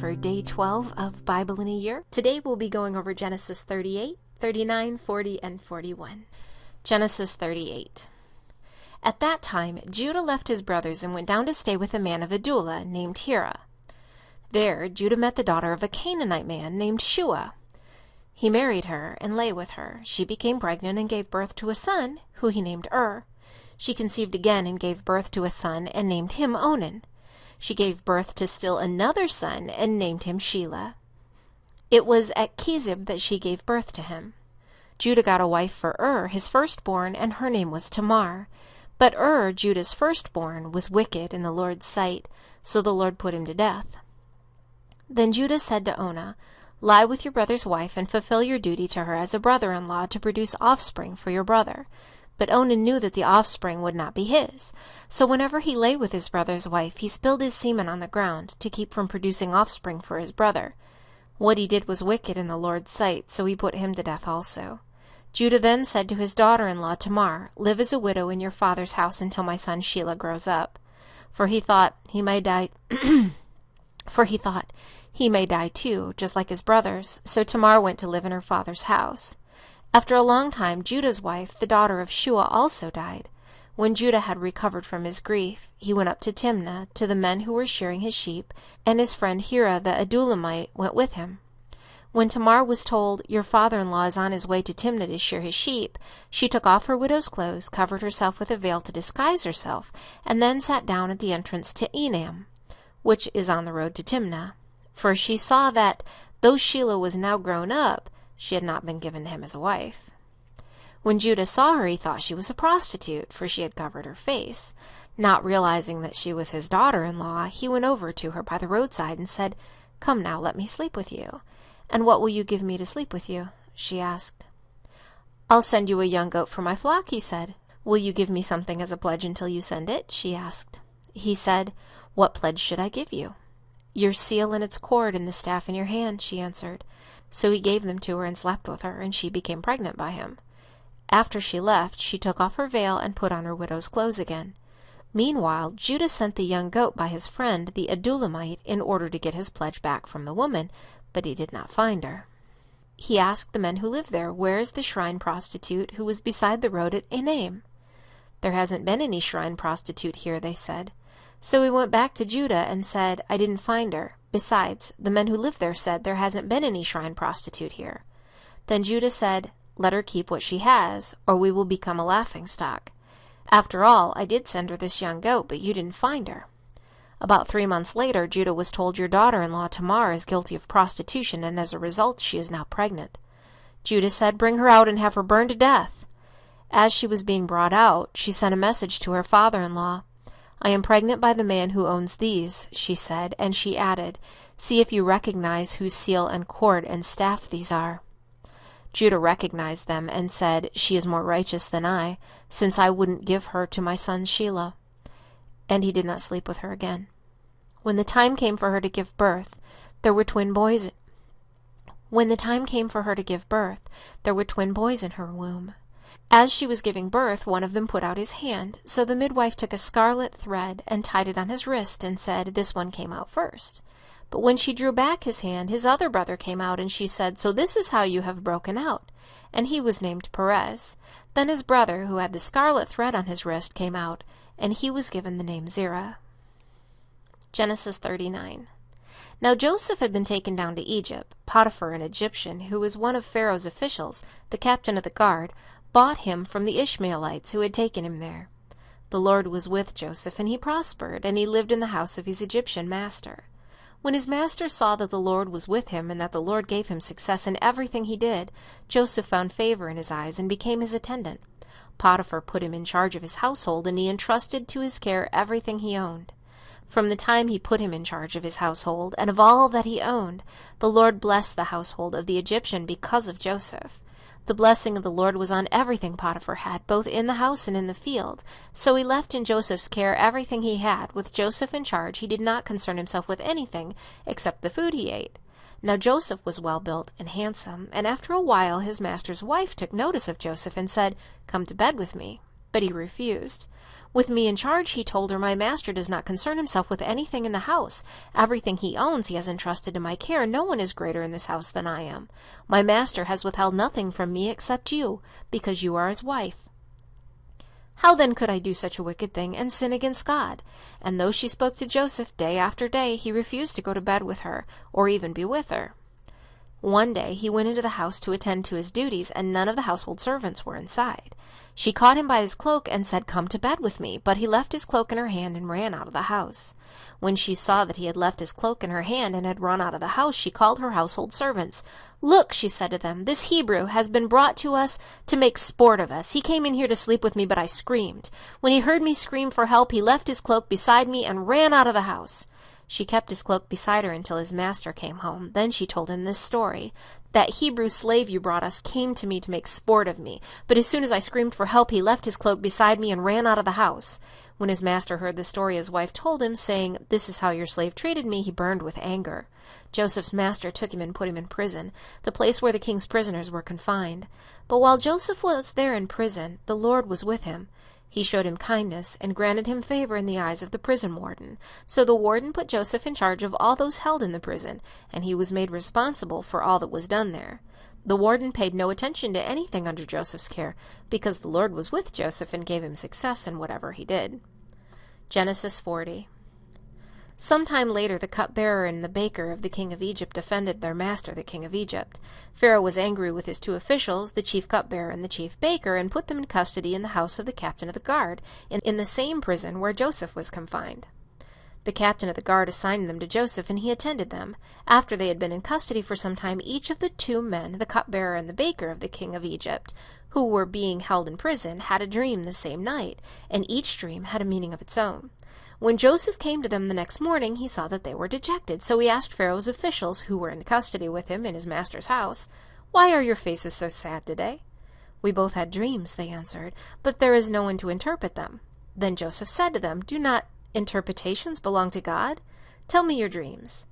for day 12 of Bible in a Year. Today we'll be going over Genesis 38, 39, 40, and 41. Genesis 38. At that time, Judah left his brothers and went down to stay with a man of Adullam named Hira. There, Judah met the daughter of a Canaanite man named Shua. He married her and lay with her. She became pregnant and gave birth to a son, who he named She conceived again and gave birth to a son and named him Onan. She gave birth to still another son and named him Shelah. It was at Kezib that she gave birth to him. Judah got a wife for his firstborn, and her name was Tamar. But Judah's firstborn, was wicked in the Lord's sight, so the Lord put him to death. Then Judah said to Onan, "Lie with your brother's wife and fulfill your duty to her as a brother-in-law to produce offspring for your brother." But Onan knew that the offspring would not be his. So whenever he lay with his brother's wife, he spilled his semen on the ground to keep from producing offspring for his brother. What he did was wicked in the Lord's sight, so he put him to death also. Judah then said to his daughter-in-law Tamar, "Live as a widow in your father's house until my son Shelah grows up." For he thought he may die too, just like his brothers. So Tamar went to live in her father's house. After a long time, Judah's wife, the daughter of Shua, also died. When Judah had recovered from his grief, he went up to Timnah, to the men who were shearing his sheep, and his friend Hira the Adullamite went with him. When Tamar was told, "Your father-in-law is on his way to Timnah to shear his sheep," she took off her widow's clothes, covered herself with a veil to disguise herself, and then sat down at the entrance to Enam, which is on the road to Timnah. For she saw that, though Shelah was now grown up, she had not been given to him as a wife. When Judah saw her, he thought she was a prostitute, for she had covered her face. Not realizing that she was his daughter-in-law, he went over to her by the roadside and said, "Come now, let me sleep with you." "And what will you give me to sleep with you?" she asked. "I'll send you a young goat for my flock," he said. "Will you give me something as a pledge until you send it?" she asked. He said, "What pledge should I give you?" "Your seal and its cord and the staff in your hand," she answered. So he gave them to her and slept with her, and she became pregnant by him. After she left, she took off her veil and put on her widow's clothes again. Meanwhile, Judah sent the young goat by his friend the Adullamite in order to get his pledge back from the woman, but he did not find her. He asked the men who lived there, "Where is the shrine prostitute who was beside the road at Enam?" "There hasn't been any shrine prostitute here," they said. So he went back to Judah and said, "I didn't find her. Besides, the men who live there said there hasn't been any shrine prostitute here." Then Judah said, "Let her keep what she has, or we will become a laughingstock. After all, I did send her this young goat, but you didn't find her." About 3 months later, Judah was told, "Your daughter-in-law Tamar is guilty of prostitution, and as a result she is now pregnant." Judah said, "Bring her out and have her burned to death." As she was being brought out, she sent a message to her father-in-law. "I am pregnant by the man who owns these," she said, and she added, "See if you recognize whose seal and cord and staff these are." Judah recognized them and said, "She is more righteous than I, since I wouldn't give her to my son Shelah." And he did not sleep with her again. When the time came for her to give birth, there were twin boys in her womb. As she was giving birth, one of them put out his hand. So the midwife took a scarlet thread and tied it on his wrist and said, "This one came out first." But when she drew back his hand, his other brother came out, and she said, "So this is how you have broken out." And he was named Perez. Then his brother, who had the scarlet thread on his wrist, came out, and he was given the name Zerah. Genesis 39. Now Joseph had been taken down to Egypt. Potiphar, an Egyptian, who was one of Pharaoh's officials, the captain of the guard, bought him from the Ishmaelites who had taken him there. The Lord was with Joseph, and he prospered, and he lived in the house of his Egyptian master. When his master saw that the Lord was with him, and that the Lord gave him success in everything he did, Joseph found favor in his eyes and became his attendant. Potiphar put him in charge of his household, and he entrusted to his care everything he owned. From the time he put him in charge of his household and of all that he owned, the Lord blessed the household of the Egyptian because of Joseph. The blessing of the Lord was on everything Potiphar had, both in the house and in the field. So he left in Joseph's care everything he had. With Joseph in charge, he did not concern himself with anything except the food he ate. Now Joseph was well built and handsome, and after a while his master's wife took notice of Joseph and said, "Come to bed with me." But he refused. With me in charge, he told her, my master does not concern himself with anything in the house. Everything he owns he has entrusted to my care. No one is greater in this house than I am. My master has withheld nothing from me except you, because you are his wife. How then could I do such a wicked thing and sin against God? And though she spoke to Joseph day after day, he refused to go to bed with her, or even be with her. One day he went into the house to attend to his duties, and none of the household servants were inside. She caught him by his cloak and said, "Come to bed with me." But he left his cloak in her hand and ran out of the house. When she saw that he had left his cloak in her hand and had run out of the house, she called her household servants. "Look," she said to them, "this Hebrew has been brought to us to make sport of us. He came in here to sleep with me, but I screamed. When he heard me scream for help, he left his cloak beside me and ran out of the house." She kept his cloak beside her until his master came home. Then she told him this story. "That Hebrew slave you brought us came to me to make sport of me, but as soon as I screamed for help, he left his cloak beside me and ran out of the house." When his master heard the story his wife told him, saying, "This is how your slave treated me," he burned with anger. Joseph's master took him and put him in prison, the place where the king's prisoners were confined. But while Joseph was there in prison, the Lord was with him. He showed him kindness and granted him favor in the eyes of the prison warden. So the warden put Joseph in charge of all those held in the prison, and he was made responsible for all that was done there. The warden paid no attention to anything under Joseph's care, because the Lord was with Joseph and gave him success in whatever he did. Genesis 40. Some time later the cupbearer and the baker of the king of Egypt offended their master, the king of Egypt. Pharaoh was angry with his two officials, the chief cupbearer and the chief baker, and put them in custody in the house of the captain of the guard, in the same prison where Joseph was confined. The captain of the guard assigned them to Joseph, and he attended them. After they had been in custody for some time, each of the two men, the cupbearer and the baker of the king of Egypt, who were being held in prison, had a dream the same night, and each dream had a meaning of its own. When Joseph came to them the next morning, he saw that they were dejected. So he asked Pharaoh's officials, who were in custody with him in his master's house, "Why are your faces so sad today?" "We both had dreams," they answered, "but there is no one to interpret them." Then Joseph said to them, "Do not interpretations belong to God? Tell me your dreams."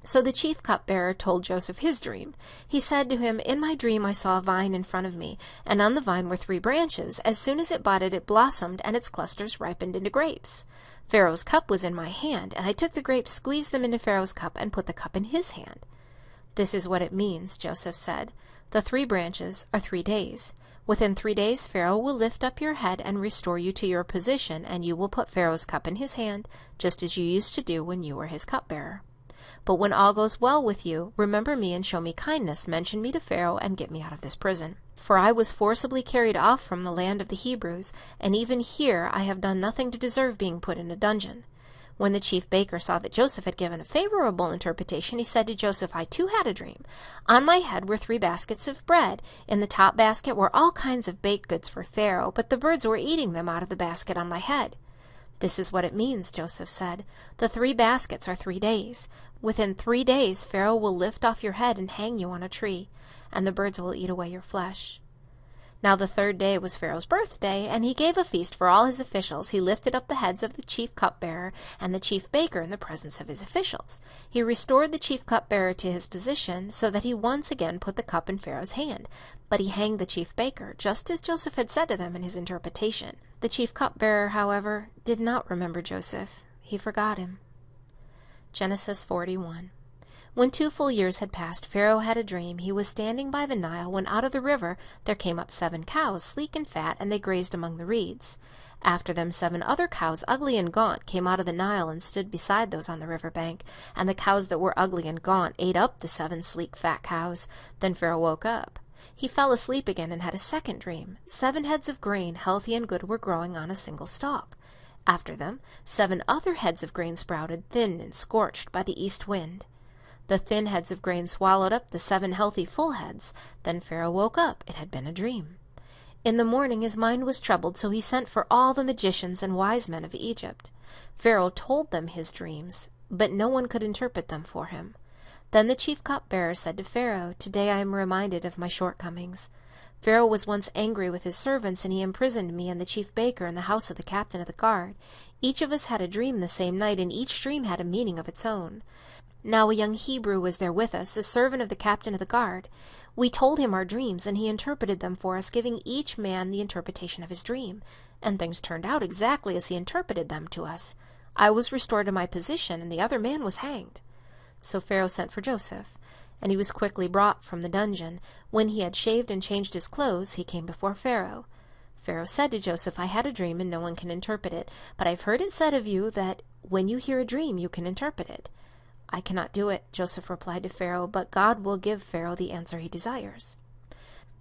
So the chief cupbearer told Joseph his dream. He said to him, "In my dream I saw a vine in front of me, and on the vine were 3 branches. As soon as it budded, it blossomed, and its clusters ripened into grapes. Pharaoh's cup was in my hand, and I took the grapes, squeezed them into Pharaoh's cup, and put the cup in his hand." "This is what it means," Joseph said. "The 3 branches are 3 days. Within 3 days Pharaoh will lift up your head and restore you to your position, and you will put Pharaoh's cup in his hand, just as you used to do when you were his cupbearer. But when all goes well with you, remember me and show me kindness, mention me to Pharaoh, and get me out of this prison. For I was forcibly carried off from the land of the Hebrews, and even here I have done nothing to deserve being put in a dungeon." When the chief baker saw that Joseph had given a favorable interpretation, he said to Joseph, "I too had a dream. On my head were 3 baskets of bread. In the top basket were all kinds of baked goods for Pharaoh, but the birds were eating them out of the basket on my head." "This is what it means," Joseph said. "The 3 baskets are 3 days. Within 3 days Pharaoh will lift off your head and hang you on a tree, and the birds will eat away your flesh." Now the 3rd day was Pharaoh's birthday, and he gave a feast for all his officials. He lifted up the heads of the chief cupbearer and the chief baker in the presence of his officials. He restored the chief cupbearer to his position, so that he once again put the cup in Pharaoh's hand. But he hanged the chief baker, just as Joseph had said to them in his interpretation. The chief cupbearer, however, did not remember Joseph. He forgot him. Genesis 41. When 2 full years had passed, Pharaoh had a dream. He was standing by the Nile when out of the river there came up 7 cows, sleek and fat, and they grazed among the reeds. After them 7 other cows, ugly and gaunt, came out of the Nile and stood beside those on the river bank. And the cows that were ugly and gaunt ate up the 7 sleek, fat cows. Then Pharaoh woke up. He fell asleep again and had a second dream. 7 heads of grain, healthy and good, were growing on a single stalk. After them 7 other heads of grain sprouted, thin and scorched by the east wind. The thin heads of grain swallowed up the 7 healthy full heads. Then Pharaoh woke up. It had been a dream. In the morning his mind was troubled, so he sent for all the magicians and wise men of Egypt. Pharaoh told them his dreams, but no one could interpret them for him. Then the chief cupbearer said to Pharaoh, "Today I am reminded of my shortcomings. Pharaoh was once angry with his servants, and he imprisoned me and the chief baker in the house of the captain of the guard. Each of us had a dream the same night, and each dream had a meaning of its own. Now a young Hebrew was there with us, a servant of the captain of the guard. We told him our dreams, and he interpreted them for us, giving each man the interpretation of his dream. And things turned out exactly as he interpreted them to us. I was restored to my position, and the other man was hanged. So Pharaoh sent for Joseph, and he was quickly brought from the dungeon. When he had shaved and changed his clothes, he came before Pharaoh. Pharaoh said to Joseph, I had a dream, and no one can interpret it, but I've heard it said of you that when you hear a dream, you can interpret it. I cannot do it, Joseph replied to Pharaoh, but God will give Pharaoh the answer he desires.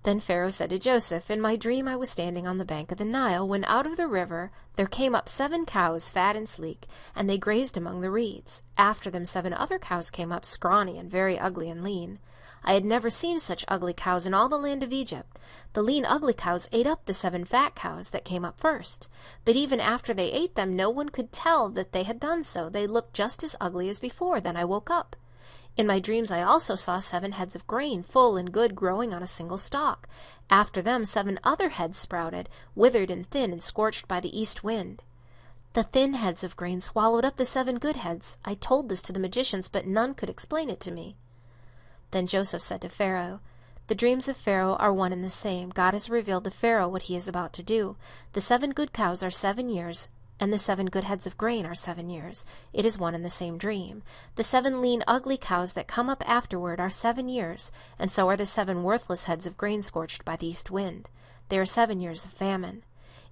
Then Pharaoh said to Joseph, In my dream I was standing on the bank of the Nile, when out of the river there came up 7 cows, fat and sleek, and they grazed among the reeds. After them 7 other cows came up, scrawny and very ugly and lean. I had never seen such ugly cows in all the land of Egypt. The lean, ugly cows ate up the 7 fat cows that came up first. But even after they ate them, no one could tell that they had done so. They looked just as ugly as before. Then I woke up. In my dreams I also saw 7 heads of grain, full and good, growing on a single stalk. After them 7 other heads sprouted, withered and thin and scorched by the east wind. The thin heads of grain swallowed up the 7 good heads. I told this to the magicians, but none could explain it to me. Then Joseph said to Pharaoh, The dreams of Pharaoh are one and the same. God has revealed to Pharaoh what he is about to do. The 7 good cows are 7 years, and the 7 good heads of grain are 7 years. It is one and the same dream. The 7 lean, ugly cows that come up afterward are 7 years, and so are the 7 worthless heads of grain scorched by the east wind. They are 7 years of famine.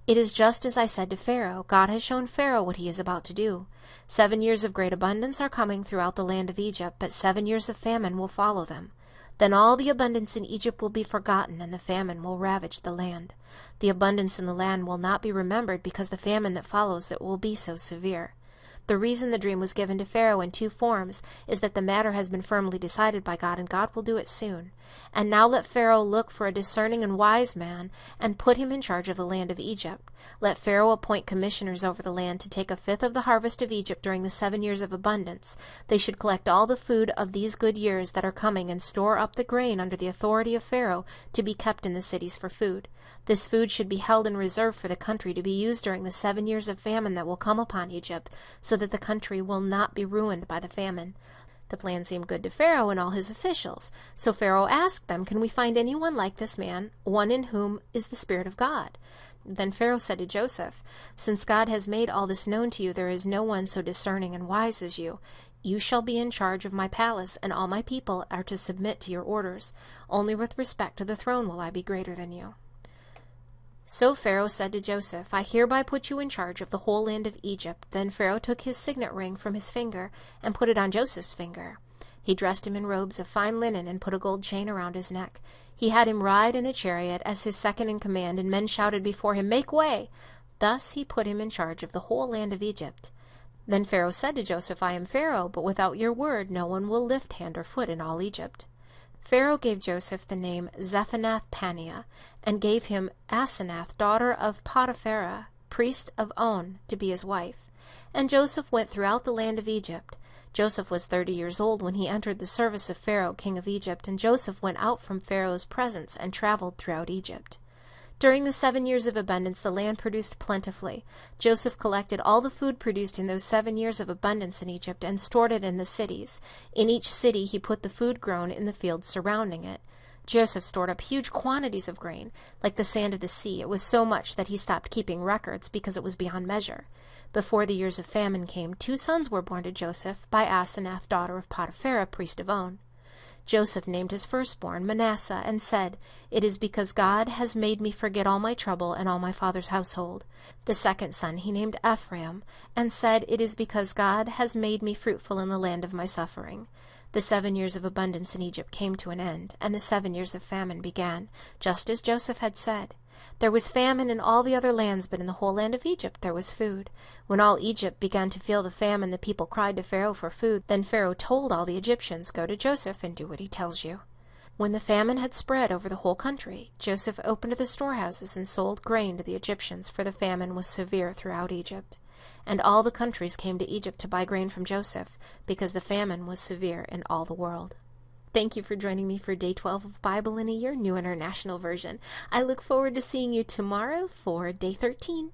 It is just as I said to Pharaoh. God has shown Pharaoh what he is about to do. 7 years of great abundance are coming throughout the land of Egypt, but 7 years of famine will follow them. Then all the abundance in Egypt will be forgotten, and the famine will ravage the land. The abundance in the land will not be remembered, because the famine that follows it will be so severe. The reason the dream was given to Pharaoh in 2 forms is that the matter has been firmly decided by God, and God will do it soon. And now let Pharaoh look for a discerning and wise man, and put him in charge of the land of Egypt. Let Pharaoh appoint commissioners over the land to take 1/5 of the harvest of Egypt during the 7 years of abundance. They should collect all the food of these good years that are coming, and store up the grain under the authority of Pharaoh to be kept in the cities for food. This food should be held in reserve for the country to be used during the 7 years of famine that will come upon Egypt, so that the country will not be ruined by the famine. The plan seemed good to Pharaoh and all his officials. So Pharaoh asked them, Can we find anyone like this man, one in whom is the Spirit of God? Then Pharaoh said to Joseph, Since God has made all this known to you, there is no one so discerning and wise as you. You shall be in charge of my palace, and all my people are to submit to your orders. Only with respect to the throne will I be greater than you. So Pharaoh said to Joseph, I hereby put you in charge of the whole land of Egypt. Then Pharaoh took his signet ring from his finger and put it on Joseph's finger. He dressed him in robes of fine linen and put a gold chain around his neck. He had him ride in a chariot as his second in command, and men shouted before him, Make way! Thus he put him in charge of the whole land of Egypt. Then Pharaoh said to Joseph, I am Pharaoh, but without your word no one will lift hand or foot in all Egypt. Pharaoh gave Joseph the name Zephanath-Paneah, and gave him Asenath, daughter of Potiphar, priest of On, to be his wife. And Joseph went throughout the land of Egypt. Joseph was 30 years old when he entered the service of Pharaoh, king of Egypt, and Joseph went out from Pharaoh's presence and traveled throughout Egypt. During the 7 years of abundance, the land produced plentifully. Joseph collected all the food produced in those 7 years of abundance in Egypt and stored it in the cities. In each city he put the food grown in the fields surrounding it. Joseph stored up huge quantities of grain, like the sand of the sea. It was so much that he stopped keeping records because it was beyond measure. Before the years of famine came, 2 sons were born to Joseph by Asenath, daughter of Potiphar, priest of On. Joseph named his firstborn Manasseh, and said, It is because God has made me forget all my trouble and all my father's household. The second son he named Ephraim, and said, It is because God has made me fruitful in the land of my suffering. The 7 years of abundance in Egypt came to an end, and the 7 years of famine began, just as Joseph had said. There was famine in all the other lands, but in the whole land of Egypt there was food. When all Egypt began to feel the famine, the people cried to Pharaoh for food. Then Pharaoh told all the Egyptians, Go to Joseph and do what he tells you. When the famine had spread over the whole country, Joseph opened the storehouses and sold grain to the Egyptians, for the famine was severe throughout Egypt. And all the countries came to Egypt to buy grain from Joseph, because the famine was severe in all the world. Thank you for joining me for Day 12 of Bible in a Year, New International Version. I look forward to seeing you tomorrow for Day 13.